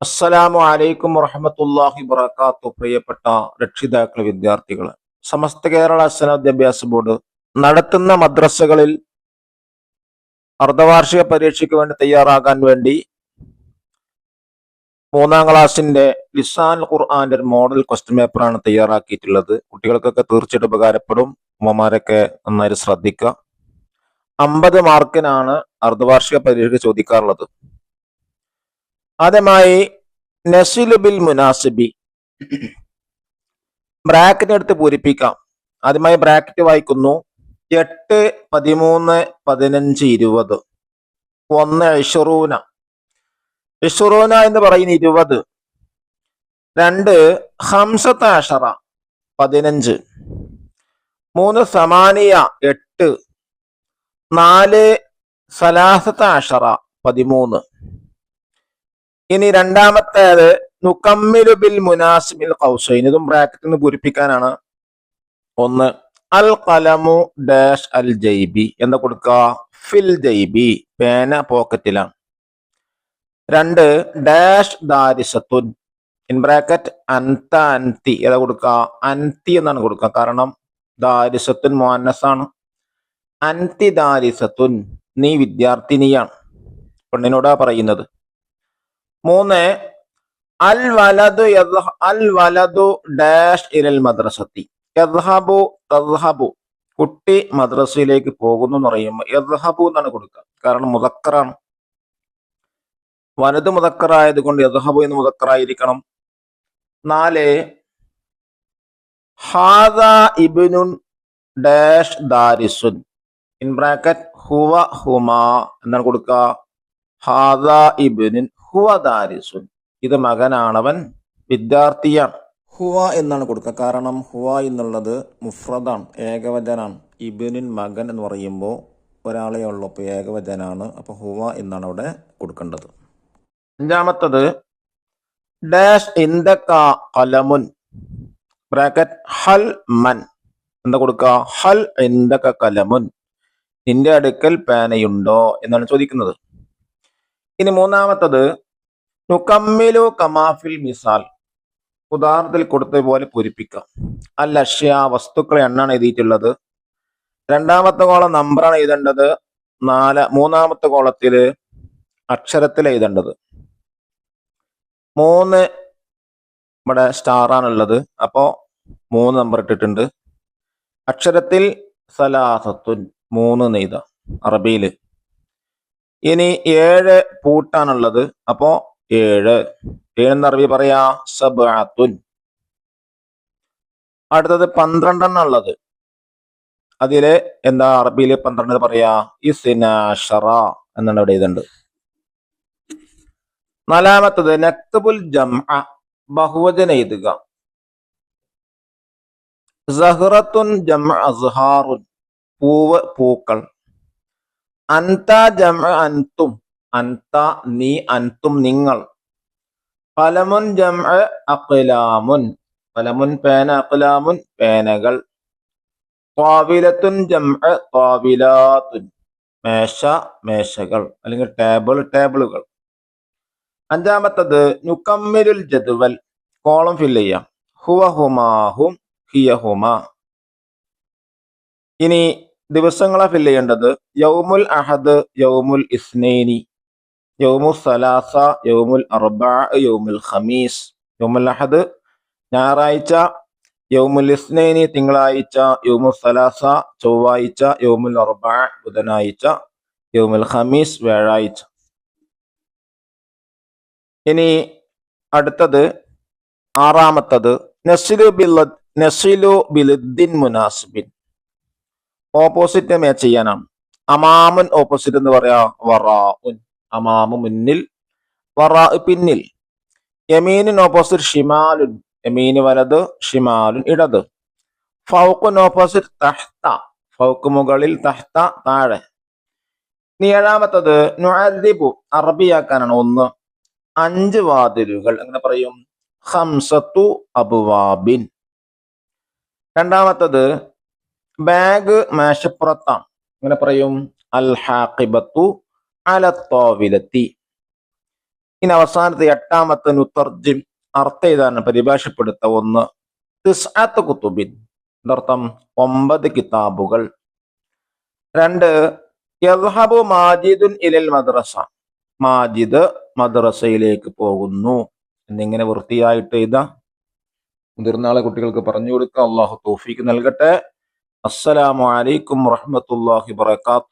അസ്സലാമു അലൈക്കും വറഹ്മത്തുള്ളാഹി വബറകാത്തു. പ്രിയപ്പെട്ട രക്ഷിതാക്കൾ, വിദ്യാർത്ഥികൾ, സമസ്ത കേരള വിദ്യാഭ്യാസ ബോർഡ് നടത്തുന്ന മദ്രസകളിൽ അർദ്ധവാർഷിക പരീക്ഷയ്ക്ക് വേണ്ടി തയ്യാറാകാൻ വേണ്ടി 3ാം ക്ലാസ്സിന്റെ ലിസാൻ ഖുർആന്റെ ഒരു മോഡൽ ക്വസ്റ്റ്യൻ പേപ്പറാണ് തയ്യാറാക്കിയിട്ടുള്ളത്. കുട്ടികൾക്കൊക്കെ തീർച്ചയായിട്ടും ഉപകാരപ്പെടും. ഉമ്മമാരൊക്കെ നന്നായി ശ്രദ്ധിക്കുക. 50 മാർക്കിനാണ് അർദ്ധവാർഷിക പരീക്ഷയ്ക്ക് ചോദിക്കാറുള്ളത്. ആദ്യമായി നസിലു ബിൽ മുനാസിബി, ബ്രാക്കറ്റ് എടുത്ത് പൂരിപ്പിക്കാം. ആദ്യമായി ബ്രാക്കറ്റ് വായിക്കുന്നു. 8, 13, 15, 20. 1 ഇശ്റൂന, ഇശ്റൂന എന്ന് പറയുന്ന 20. 2 15, 15. 3 സമാനിയ 8. 4 13. 13. ഇനി രണ്ടാമത്തേത് നുകമ്മിലു ബിൽ മുനാസിബിൽ ഖൗസൈൻ. ഇതും ബ്രാക്കറ്റിൽ നിന്ന് പൂരിപ്പിക്കാനാണ്. 1 അൽ ഖലമു ഡാഷ് അൽ ജൈബി എന്താ കൊടുക്കുക? ഫിൽ ജൈബി, പേന പോക്കറ്റിലാണ്. 2 ഡാഷ് ദാരിസത്തുൻ ഇൻ ബ്രാക്കറ്റ് അൻത അൻതി ഏതാ കൊടുക്കുക? അൻതി എന്നാണ് കൊടുക്കുക. കാരണം ദാരിസത്തുൻ മുഅന്നസാണ്. അൻതി ദാരിസത്തുൻ, നീ വിദ്യാർത്ഥിനിയാണ്, പെണ്ണിനോടാ പറയുന്നത്. 3 അൽ വലതു ഡാഷ് ഇലൽ മദ്രസത്തി യദ്ഹബു തദ്ഹബു, കുട്ടി മദ്രസയിലേക്ക് പോകുന്നു എന്ന് പറയുമ്പോൾ യദ്ഹബു എന്നാണ് കൊടുക്കുക. കാരണം മുദക്കറാണ്, വലത് മുദക്കറായത് കൊണ്ട് യദ്ഹബു എന്ന് മുദക്കറായിരിക്കണം. 4 ഹാദ ഇബ്നുൻ ഡാഷ് ദാരിസുൻ ഇൻ ബ്രാക്കറ്റ് ഹുവ ഹുമാ എന്നാണ് കൊടുക്കുക. ഹാദ ഇബ്നുൻ ഹുവ ദാരിസുൻ, ഇത് മകനാണവൻ, വിദ്യാർത്ഥിയാണ്. ഹുവ എന്നാണ് കൊടുക്കുക. കാരണം ഹുവ എന്നുള്ളത് മുഫ്രദാണ്, ഏകവചനാണ്. ഇബ്നുൻ മകൻ എന്ന് പറയുമ്പോൾ ഒരാളെ ഉള്ളൂ, അപ്പോൾ ഏകവചനാണ്. അപ്പോൾ ഹുവ എന്നാണ് അവിടെ കൊടുക്കേണ്ടത്. 5ാമത്തത് ഡാഷ് ഇന്ദക ഖലമുൻ ബ്രാക്കറ്റ് ഹൽ മൻ എന്താ കൊടുക്കുക? ഹൽ ഇന്ദക ഖലമുൻ, നിന്റെ അടുക്കൽ പേനയുണ്ടോ എന്നാണ് ചോദിക്കുന്നത്. ഇനി 3ാമത്തത് നുകമ്മിലു കമാഫിൽ മിസാൽ, ഉദാഹരണത്തിൽ കൊടുത്തതുപോലെ പൂരിപ്പിക്കാം. അൽ അഷ്യ, വസ്തുക്കളെ എണ്ണാണ് എഴുതിയിട്ടുള്ളത്. 2ാമത്തെ കോളം നമ്പറാണ് എഴുതേണ്ടത്. 3ാമത്തെ കോളത്തില് അക്ഷരത്തിൽ എഴുതേണ്ടത്. 3 ഇവിടെ സ്റ്റാറാണുള്ളത്, അപ്പോ 3 നമ്പർ ഇട്ടിട്ടുണ്ട്. അക്ഷരത്തിൽ സലാസത്തുൻ, 3 നെയ്ത അറബിയില്. ഇനി 7 പൂട്ടാണുള്ളത്, അപ്പോ 7 എന്ന് അറബി പറയാ സബ്അത്തുൻ. അടുത്തത് 12 ഉള്ളത്, അതില് എന്താ അറബിയില് 12 പറയാ ഇസ്നാശറ എന്നാണ് ഇവിടെ എഴുതേണ്ടത്. 4ാമത്തത് നക്തബുൽ ജംഅ, ബഹുവചനം എഴുതുക. സഹ്റത്തുൻ ജംഅ അസ്ഹാറുൻ, പൂവ് പൂക്കൾ. അൻത ജംഅ അൻതും, അൻത നീ, അൻതും നിങ്ങൾ. ഖലമുൻ ജംഅ അഖ്ലാമുൻ, ഖലമുൻ പേന, അഖ്ലാമുൻ പേനകൾ. ത്വാവിലത്തുൻ ജംഅ ത്വാവിലാത്തുൻ, മേശ മേശകൾ, അല്ലെങ്കിൽ ടേബിൾ ടേബിളുകൾ. 5ാമത്തത് നുകമ്മിലുൽ ജദ്വൽ, കോളം ഫില്ല് ചെയ്യാം. ഹുവ ഹുമാഹും ഹിയ ഹുമാ. ഇനി ദിവസങ്ങളെ ഫില്ല് ചെയ്യേണ്ടത്. യൗമുൽ അഹദ്, യൗമുൽ ഇസ്നൈനി, യൗമുൽ സലാസ, യൗമുൽ അർബഅ, യൗമുൽ ഖമീസ്. യൗമുൽ അഹദ് ഞായറാഴ്ച, യൗമുൽ ഇസ്നൈനി തിങ്കളാഴ്ച, യൗമുൽ സലാസ ചൊവ്വാഴ്ച, യൗമുൽ അർബഅ ബുധനാഴ്ച, യൗമുൽ ഖമീസ് വ്യാഴാഴ്ച. ഇനി അടുത്തത് 6ാമത്തത് നസിലു ബിലിദ്ദിൻ മുനാസിബിൻ, ഓപ്പോസിറ്റ് മാച്ച് ചെയ്യാനാണ്. അമാമുൻ ഓപ്പോസിറ്റ് എന്ന് പറയാ വറാഉൻ, അമാമു മുന്നിൽ, വറാ പിന്നിൽ. യമീനുൻ ഓപ്പോസിറ്റ് ഷിമാലുൻ, യമീന് വലത്, ഷിമാലുൻ ഇടത്. ഫൗഖുൻ ഓപ്പോസിറ്റ് തഹ്ത, ഫൗഖ് മുകളിൽ, തഹ്ത താഴെ. ഇനി 7ാമത്തത് നുഅദ്ദിബു, അറബിയാക്കാനാണ്. 1 5 വാതിലുകൾ അങ്ങനെ പറയും. ഖംസത്തു അബ്വാബിൻ. 2ാമത്തത് ബാഗ് മേശപ്പുറത്താണ്, അങ്ങനെ പറയും. അൽ ഹാഖിബത്തു അല ത്വാവിലത്തി. ഇനി അവസാനത്തെ എട്ടാമത്തെ നുത്തർജിം അർത്ഥം ഇതാണ്, പരിഭാഷപ്പെടുത്ത. ഒന്ന്, തിസ്അത്ത് കുത്തുബിൻ, അർത്ഥം 9 കിതാബുകൾ. രണ്ട്, യദ്ഹബു മാജിദുൻ ഇലൽ മദ്രസ, മാജിദ് മദ്രസയിലേക്ക് പോകുന്നു എന്നിങ്ങനെ വൃത്തിയായിട്ട് എഴുതാം. മുതിർന്ന ആളെ കുട്ടികൾക്ക് പറഞ്ഞു കൊടുക്കുക. അള്ളാഹു തൗഫീഖ് നൽകട്ടെ. അസ്സലാമു അലൈക്കും വറഹ്മത്തുള്ളാഹി വബറകാതുഹു.